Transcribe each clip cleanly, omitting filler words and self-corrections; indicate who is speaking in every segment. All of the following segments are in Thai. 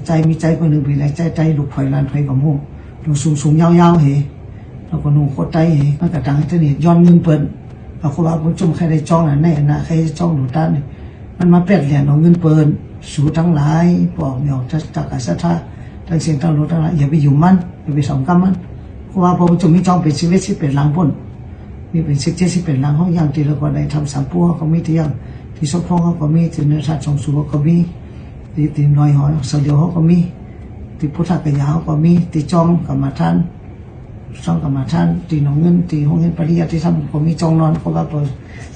Speaker 1: ใจมีใจคนหนึ่งเป็นใจลูกไฟลานไฟกับหูดูสูงยาวเหแล้วก็หนูโคตรใจเหมันกระตังให้เสน่ห์ย้อนเงินเปิดเอาคนว่าผมจุ่มใครได้จ้องน่ะแน่นะใครจ้องหนูด้านนี่มันมาเปลี่ยนเหรียญเอาเงินเปิดสู่ทั้งหลายบอกไม่ออกจะจักรสัทธาทั้งเสียงทั้งรถทั้งหลายอย่าไปอยู่มันอย่าไปสองกำมันเพราะว่าผมจุ่มมีจ้องเป็นชีวิตที่เป็นหลังพ้นมีเป็นสิบเป็นหลังห้องย่างตีละก่อนในทำสามปัวเขามีที่ย่างที่ซบพ้องเขาก็มีที่เนื้อสัตว์สองสูบก็มีที่น้อยหอยเสลียวเขาก็มีที่พุทธกยาเขาก็มีที่จ้องกรรมฐานจ้องกรรมฐานที่หนองเงินที่ห้องเงินปริยัติที่ทำก็มีจ้องนอนเขาว่า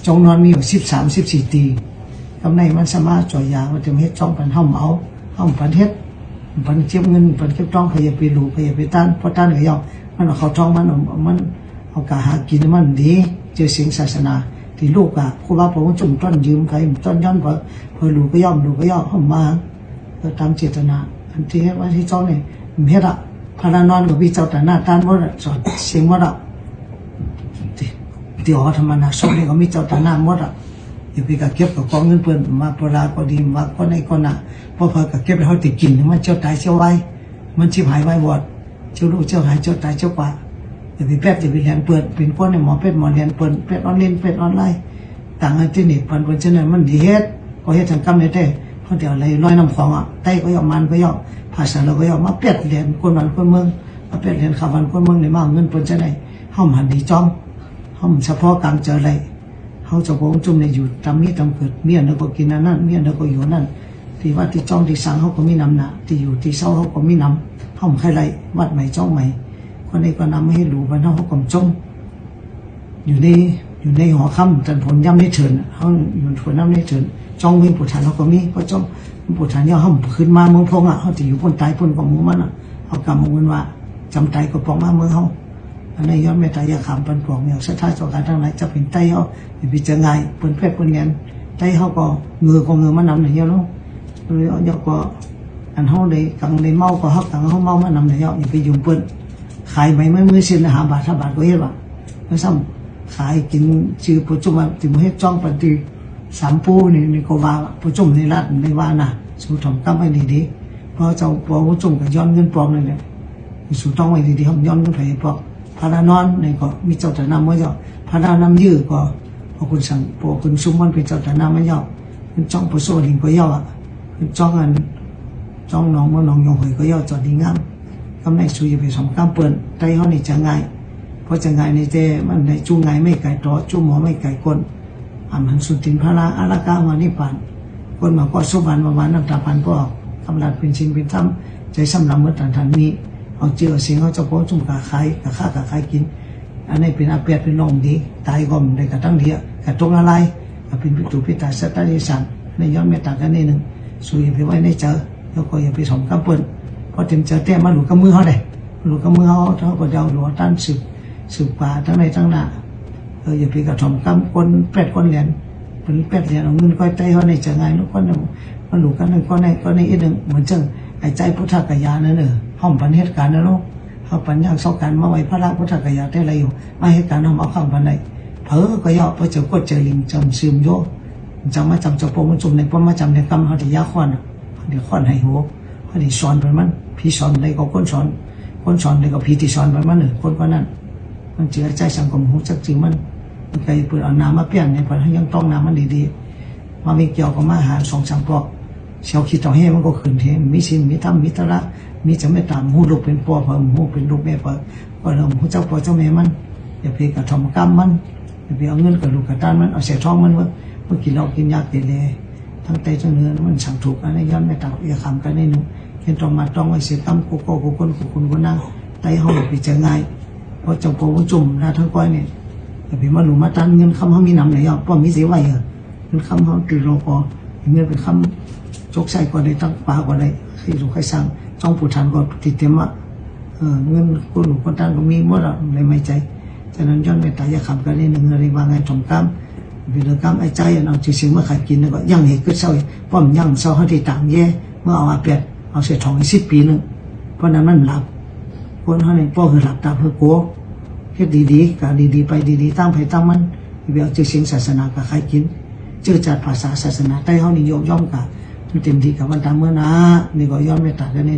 Speaker 1: จ้องนอนมีอยู่13-14ตีกำไรมันสามารถจ่อยยาว่าจะเฮ็ดจ้องปันห้องเอาห้องปันเฮ็ดปันเก็บเงินปันเก็บจ้องขยับไปหลูขยับไปต้านเพราะต้านก็ยอมมันเอาเขาจ้องมันเอากาหากินมันดีเจอสิ่งศาสนาที่ลูกอะครูบาผมจุ่มต้นยืมใครต้นย้อนพอหลูก็ย่อมห้องมาตามเจตนาอันที่ว่าที่จ้องเนี่ยเฮ็ดอะพารานอนกับพี่เจ้าแต่หน้าต้านว่าสอนเสียงว่าเดี๋ยวธรรมนาสอนเนี่ยก็มีเจ้าแต่หน้าหมดอะอย่าไปกับเก็บกับกองเงินเปิ่นมาปราก็ดีมาก็ในก็น่ะพอกับเก็บแล้วเขาติดกินมันเจ้าตายเจ้าไว้มันชิบหายไว้วอดเจ้าลูกเจ้าหายเจ้าตายเจ้ากว่าอย่าไปแป๊ดอย่าไปเรียนเปิดเป็นคนในหมอเป็ดหมอเรียนเปิดเป็ดออนไลน์เป็ดออนไลน์ต่างกันที่นี่ปันเช่นนั้นมันดีเฮ็ดก็เฮ็ดทางกรรมเนี่ยได้เพราะเดี๋ยวอะไรลอยน้ำของอ่ะไต้ก็ยอมมันก็ยอมภาษาเราก็ยอมมาเป็ดเรียนคนวันคนเมืองมาเป็ดเรียนข่าววันคนเมืองในมาเงินเปิดจะได้ห้องหันดีจ้องห้องเฉพาะกลางเจออะไรเขาจะโกงจุ่มในอยู่ตามนี้ตามเกิดเมียนก็กินนั่นเมียนก็อยู่นั่นที่ว่าที่จ้องที่สังเขาก็มีนำหนาที่อยู่ที่เศร้าเขาก็มีนำห้องใครไรวัดใหม่จ้องใหม่คนนี้ก็นำให้รู้ว่าเขาก็จ้องอยู่ในหอค่ำแต่ผลย่ำได้เฉินเขาอยู่ผลย่ำได้เฉินจ้องมีปุถุชนเขาก็มีเพราะจ้องปุถุชนเนี่ยเขาขึ้นมาเมืองพงอ่ะเขาจะอยู่บนตายบนกองมือมันอ่ะเขากำมือมันว่าจำใจก็ปองมาเมืองเขาอันนี้ย้อนเมตตายาขามปันปองอย่างสัทธาต่อการทั้งหลายจะเป็นไตเขาเป็นจะไงเป็นเพศเป็นเงินไตเขาก็เงือมันนำไหนเยอะเนาะหรือเอาก็อันเขาเลยกังเลยเมาก็ฮักกังเขาเมามานำไหนเยอะอย่าไปยุ่งเปิ้ลขายไม่มือเส้น5 บาท5 บาทก็เยอะว่ะไม่ซ้ำขายกินชื่อปุจุมาติมเฮ็ดจ้องปฏิสามปูนี่ก็ว่าปุจุมในรัฐในว่านะสู่ถมกำไว้ดีๆเพราะเจ้าปอปุจุมกับย้อนเงินปลอมเลยเนี่ยสู่ต้องไว้ดีๆเขาย้อนเงินไผ่ปลอมพารานอนนี่ก็มีเจ้าแต่นำไว้เจ้าพารานำยื้อก็พอคุณสั่งพอคุณซุ่มมันเป็นเจ้าแต่นำไว้เจ้าคุณจ้องปุโซลิงก็ย่อคุณจ้องอันจ้องน้องมันน้องยงหอยก็ย่อจอดดีงามกำไรสุยไปสองกำเปิดใจเขานี่จะง่ายเพราะจะง่ายในเจมันในจูงง่ายไม่ไก่ต่อจูงหมอไม่ไก่คนหันสุตินพระราอาราคามานิพานคนมาก็สุบันประมาณน้ำตาพันก็กำลังเป็นชิ้นเป็นถ้ำใจซ้ำลำเมื่อทันนี้เอาเจือเสียงเขาจะโพจุ่มกะขายกะฆ่ากะขายกินอันนี้เป็นอาเปียเป็นลมดีตายก็มได้กระตั้งเดียกระตรงอะไรเป็นพิจูพิตาสัตตานิสันในย้อนเมตตากันนิดหนึ่งสุยไปไว้ในเจอแล้วก็อย่าไปสมกำเปิ้ลพอเต็มเจอแต้มมาหลุดกับมือเขาได้หลุดกับมือเขาก็เดาหลวตั้นสืบป่าทั้งในทั้งหน้าอย่าไปกระทำกำคนเป็ดคนเหรียญเป็นเป็ดเหรียญเอาเงินก้อยไตเขาในจะไงลูกคนหนึ่งมันหลุดกันหนึ่งก็ในอีกหนึ่งเหมือนเจ้าไอ้ใจพุทธกยานั่นห้องปัญเหตุการณ์นะลูกเขาปัญญาสกันมาไว้พระราพุทธกยาได้อะไรอยู่มาเหตุการณ์เอาข้างปันใดเผลอก็ย่อพอเจอก็เจอลิงจำซึมโยจำมาจำจะโปรมันจุ่มในป้อมมาจำในกำเขาที่ยาขวัญเดี๋ยวขวัญให้หัวเขาที่สอนไปมันพี่สอนในก็คนสอนในก็พี่ที่สอนไปมันคนก็นั่นมันเจือใจสังคมหูจักจริงมันใครเปิดเอาน้ำมาเปลี่ยนในพันยังต้องน้ำมันดีๆมาไม่เกี่ยวกับมาหา2-3 ปอกเชียวคิดต่อให้มันก็ขึ้นเทมีศีลมีธรรมมีตระมีจะไม่ตามหูลูกเป็นพ่อเพิ่มหูเป็นลูกแม่เพิ่มก็เราหูเจ้าพ่อเจ้าแม่มันอย่าไปกระทำกรรมมันอย่าไปเอาเงินกับลูกกับตามันเอาเสียท้องมันเมื่อกินเรากินยากเดเลยทั้งใจทั้งเนื้อมันสั่งถูกอันนี้ย้อนไม่ต่างอย่าขำกันในหนึ่งเห็นต้องมาต้องไว้เสียกรรมกูคนก็นั่งไต่ห้องไปเจอไงเพราะเจ้าพ่อจุ่มนะทั้งก้อยเนี่ยอย่าไปมาหลุมมาตันเงินคำเขามีนำไหนอ่ะป้อมีเสียไว้เงินคำเขาตีโลกเงินเป็นคำจกใส่ก็ได้ตั้งปลาก็ได้ให้ลูกให้สั่งจ้องผู้ทันก็ติดเต็มว่าเงินคนหลุดคนตั้งก็มีหมดอ่ะเลยไม่ใจฉะนั้นย้อนไปตายอย่าขำกันนี่หนึ่งอะไรบางไงถมกรรมเป็นเรื่องกรรมไอ้ใจเอาจริงๆเมื่อขายกินแล้วก็ยั่งเหตุก็เศร้าป้อมยั่งเศร้าให้ที่ต่างแย่เมื่อเอาอาเปียดเอาเสียทอง10 ปีนึงเพราะนั้นมันหลับคนเขาเนี่ยป้อคือหลับตาเพื่อโก้เฮ็ดดีๆการดีๆไปดีๆตั้งไปตั้งมันไปเอาจริงๆศาสนากับขายกินเจอจัดภาษาศาสนาใต้เขานิยมย่อมกับ เต็มที่กับวันตามเมื่อนะนี่ก็ย้อนไปตัดกันนี่